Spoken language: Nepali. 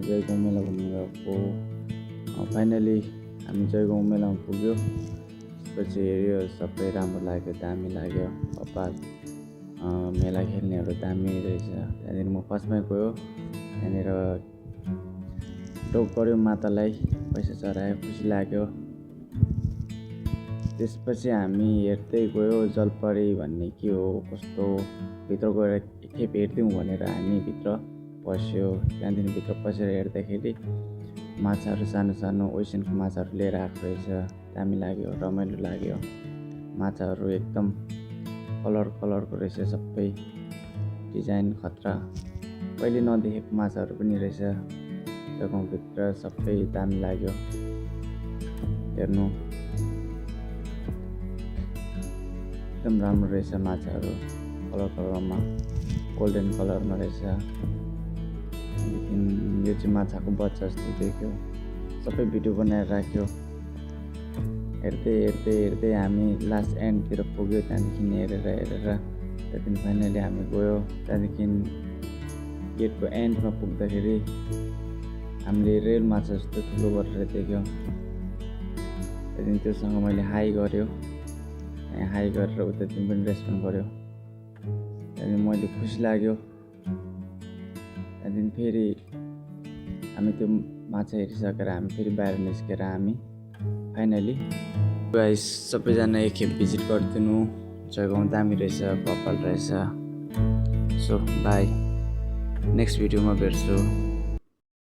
जयगाउँ मेला घुम्न गएको। फाइनली हामी जयगाउँ मेलामा पुग्यो। त्यसपछि हेऱ्यो सबै राम्रो लाग्यो, दामी लाग्यो। कपाल मेला खेल्नेहरू दामी रहेछ। त्यहाँनिर म फर्स्टमै गयो, त्यहाँनिर डोक गऱ्यो मातालाई, पैसा चढायो, खुसी लाग्यो। त्यसपछि हामी हेर्दै गयो जलपरी भन्ने के हो कस्तो, भित्र गएर एकखेप हेरिदिउँ भनेर हामी भित्र पस्यो। त्यहाँदेखि भित्र पसेर हेर्दाखेरि माछाहरू सानो सानो ओसनको माछाहरू लिएर आएको रहेछ। दामी लाग्यो, रमाइलो लाग्यो। माछाहरू एकदम कलरको रहेछ, सबै डिजाइन खतरा, कहिले नदेखेको माछाहरू पनि रहेछ। जग्गाभित्र सबै दामी लाग्यो हेर्नु, एकदम राम्रो रहेछ। माछाहरू कलरमा गोल्डन कलरमा रहेछ। यो चाहिँ माछाको बच्चा जस्तो देख्यो। सबै भिडियो बनाएर राख्यो। हेर्दै हामी लास्ट एन्डतिर पुग्यो। त्यहाँदेखि हेरेर त्यहाँदेखि फाइनली हामी गयो। त्यहाँदेखि गेटको एन्डमा पुग्दाखेरि हामीले रेल माछा जस्तो ठुलो गरेर देख्यो। त्यहाँदेखि त्योसँग मैले हाई गरेँ, हाई गरेर उता दिन पनि रेस्पोन्ड गऱ्यो। त्यहाँदेखि मैले खुसी लाग्यो। त्यहाँदेखि फेरि हामी त्यो माछा हेरिसकेर हामी फेरि बाहिर निस्केर हामी फाइनली गाइस सबैजना एकखेप भिजिट गरिदिनु। जयगाउँ दामी रहेछ, कपाल रहेछ। सो बाई, नेक्स्ट भिडियोमा भेट्छु।